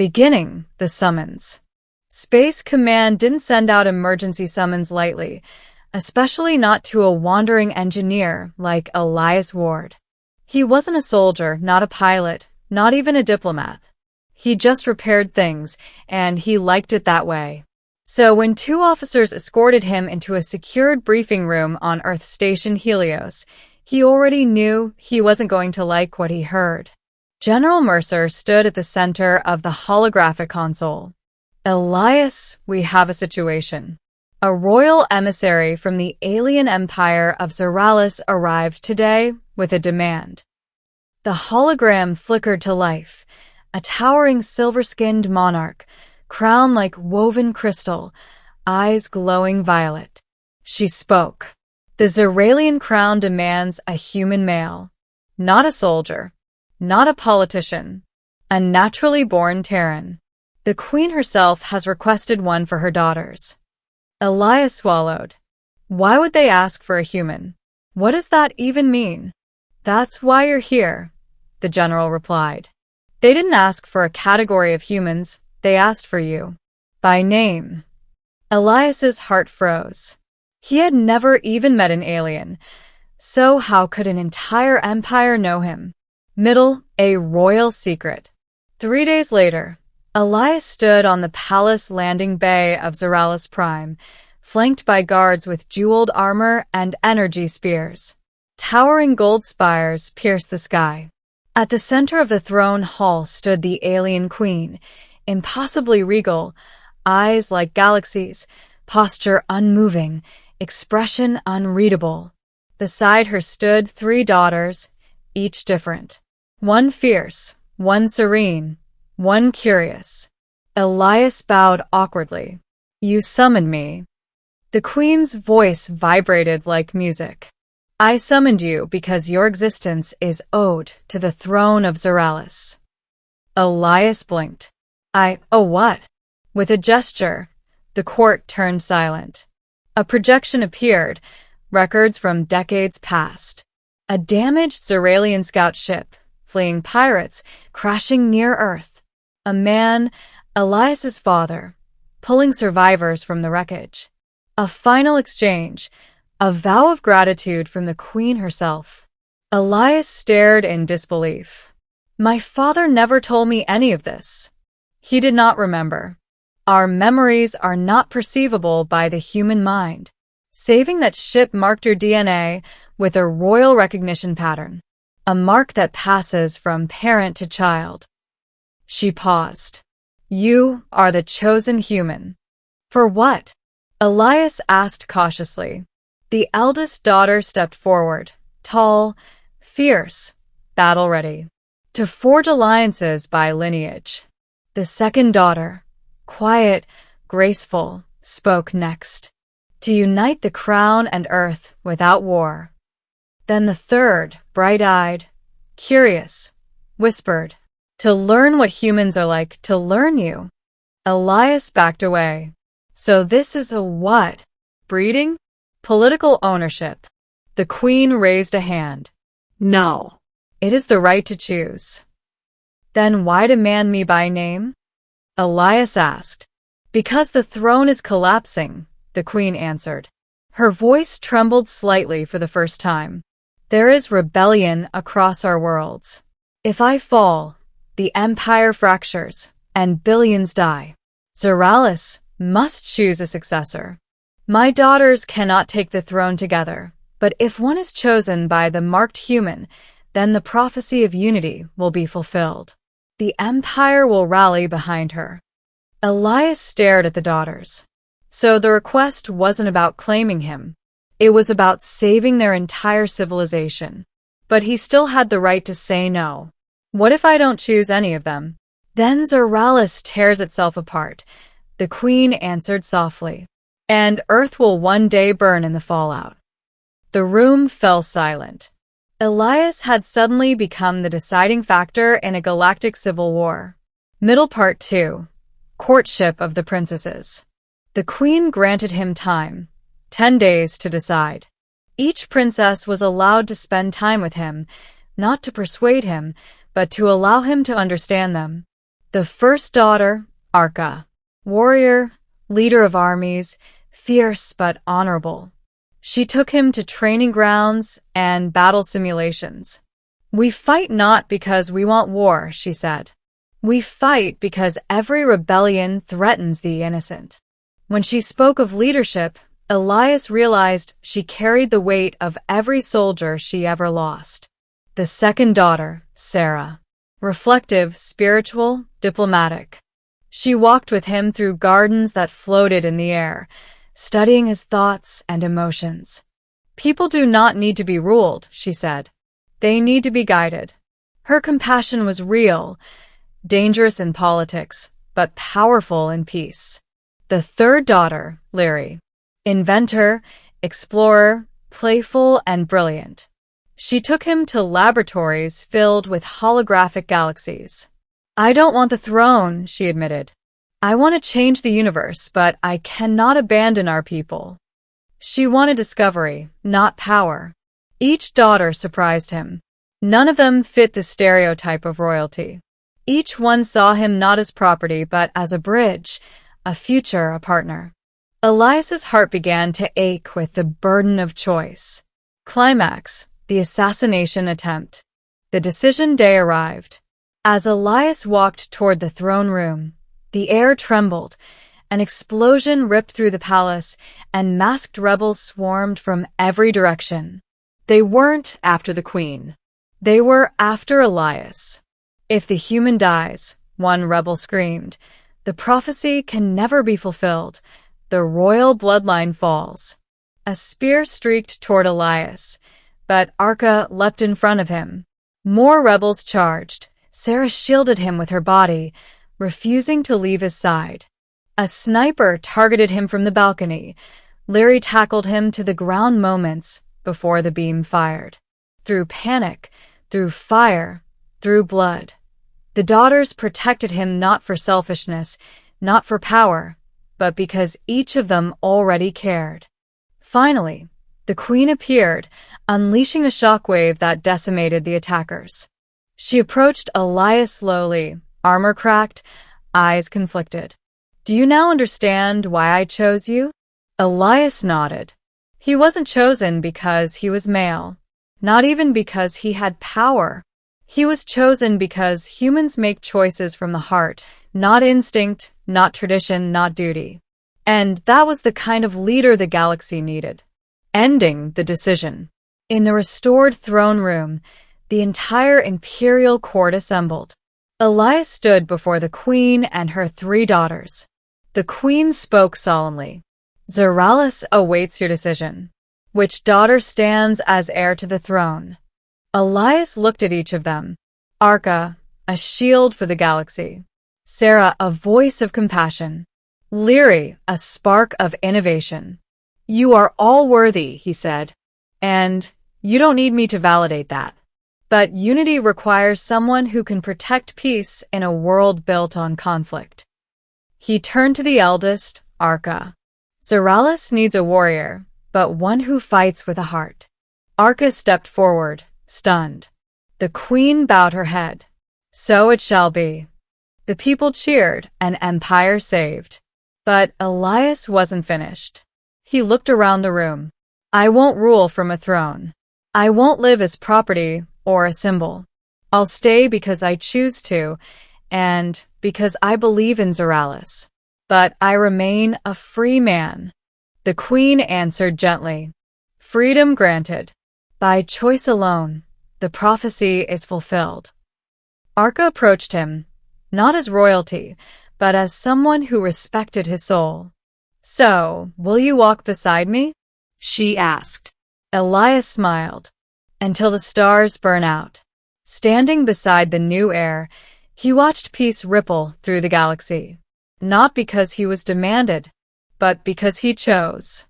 Beginning the summons. Space Command didn't send out emergency summons lightly, especially not to a wandering engineer like Elias Ward. He wasn't a soldier, not a pilot, not even a diplomat. He just repaired things, and he liked it that way. So when two officers escorted him into a secured briefing room on Earth Station Helios, he already knew he wasn't going to like what he heard. General Mercer stood at the center of the holographic console. Elias, we have a situation. A royal emissary from the alien empire of Zoralis arrived today with a demand. The hologram flickered to life, a towering silver-skinned monarch, crown like woven crystal, eyes glowing violet. She spoke. The Zoralian crown demands a human male, not a soldier, not a politician, a naturally born Terran. The queen herself has requested one for her daughters. Elias swallowed. Why would they ask for a human? What does that even mean? That's why you're here, the general replied. They didn't ask for a category of humans, they asked for you. By name. Elias's heart froze. He had never even met an alien, so how could an entire empire know him? Middle, a royal secret. 3 days later, Elias stood on the palace landing bay of Zoralis Prime, flanked by guards with jeweled armor and energy spears. Towering gold spires pierced the sky. At the center of the throne hall stood the alien queen, impossibly regal, eyes like galaxies, posture unmoving, expression unreadable. Beside her stood 3 daughters, each different. One fierce, one serene, one curious. Elias bowed awkwardly. You summoned me. The queen's voice vibrated like music. I summoned you because your existence is owed to the throne of Zoralis. Elias blinked. Oh what? With a gesture, the court turned silent. A projection appeared, records from decades past. A damaged Zoralian scout ship, fleeing pirates, crashing near Earth. A man, Elias's father, pulling survivors from the wreckage. A final exchange, a vow of gratitude from the queen herself. Elias stared in disbelief. My father never told me any of this. He did not remember. Our memories are not perceivable by the human mind. Saving that ship marked your DNA with a royal recognition pattern, a mark that passes from parent to child. She paused. You are the chosen human. For what? Elias asked cautiously. The eldest daughter stepped forward, tall, fierce, battle-ready, to forge alliances by lineage. The second daughter, quiet, graceful, spoke next, to unite the crown and earth without war. Then the third, bright-eyed, curious, whispered, to learn what humans are like, to learn you. Elias backed away. So this is a what? Breeding? Political ownership. The queen raised a hand. No. It is the right to choose. Then why demand me by name? Elias asked. Because the throne is collapsing, the queen answered. Her voice trembled slightly for the first time. There is rebellion across our worlds. If I fall, the empire fractures, and billions die. Zoralis must choose a successor. My daughters cannot take the throne together, but if one is chosen by the marked human, then the prophecy of unity will be fulfilled. The empire will rally behind her. Elias stared at the daughters. So the request wasn't about claiming him. It was about saving their entire civilization. But he still had the right to say no. What if I don't choose any of them? Then Zoralis tears itself apart, the queen answered softly. And Earth will one day burn in the fallout. The room fell silent. Elias had suddenly become the deciding factor in a galactic civil war. Middle Part 2. Courtship of the Princesses. The queen granted him time, 10 days to decide. Each princess was allowed to spend time with him, not to persuade him, but to allow him to understand them. The first daughter, Arka, warrior, leader of armies, fierce but honorable. She took him to training grounds and battle simulations. "We fight not because we want war," she said. "We fight because every rebellion threatens the innocent." When she spoke of leadership, Elias realized she carried the weight of every soldier she ever lost. The second daughter, Sarah. Reflective, spiritual, diplomatic. She walked with him through gardens that floated in the air, studying his thoughts and emotions. "People do not need to be ruled," she said. "They need to be guided." Her compassion was real, dangerous in politics, but powerful in peace. The third daughter, Lyri. Inventor, explorer, playful and brilliant. She took him to laboratories filled with holographic galaxies. "I don't want the throne," she admitted. "I want to change the universe, but I cannot abandon our people." She wanted discovery, not power. Each daughter surprised him. None of them fit the stereotype of royalty. Each one saw him not as property, but as a bridge, a future, a partner. Elias's heart began to ache with the burden of choice. Climax, the assassination attempt. The decision day arrived. As Elias walked toward the throne room, the air trembled, an explosion ripped through the palace, and masked rebels swarmed from every direction. They weren't after the queen. They were after Elias. "If the human dies," one rebel screamed, "the prophecy can never be fulfilled. The royal bloodline falls." A spear streaked toward Elias, but Arka leapt in front of him. More rebels charged. Sarah shielded him with her body, refusing to leave his side. A sniper targeted him from the balcony. Lyri tackled him to the ground moments before the beam fired. Through panic, through fire, through blood. The daughters protected him not for selfishness, not for power, but because each of them already cared. Finally, the queen appeared, unleashing a shockwave that decimated the attackers. She approached Elias slowly, armor cracked, eyes conflicted. "Do you now understand why I chose you?" Elias nodded. He wasn't chosen because he was male, not even because he had power. He was chosen because humans make choices from the heart, not instinct, not tradition, not duty. And that was the kind of leader the galaxy needed. Ending the decision. In the restored throne room, the entire imperial court assembled. Elias stood before the queen and her 3 daughters. The queen spoke solemnly. "Zeralis awaits your decision. Which daughter stands as heir to the throne?" Elias looked at each of them. Arka, a shield for the galaxy. Sarah, a voice of compassion. Lyri, a spark of innovation. "You are all worthy," he said. "And you don't need me to validate that. But unity requires someone who can protect peace in a world built on conflict." He turned to the eldest, Arka. "Zeralis needs a warrior, but one who fights with a heart." Arka stepped forward, stunned. The queen bowed her head. "So it shall be." The people cheered, an empire saved. But Elias wasn't finished. He looked around the room. "I won't rule from a throne. I won't live as property or a symbol. I'll stay because I choose to, and because I believe in Zeralis. But I remain a free man." The queen answered gently. "Freedom granted. By choice alone, the prophecy is fulfilled." Arka approached him, not as royalty, but as someone who respected his soul. "So, will you walk beside me?" she asked. Elias smiled. "Until the stars burn out." Standing beside the new heir, he watched peace ripple through the galaxy. Not because he was demanded, but because he chose.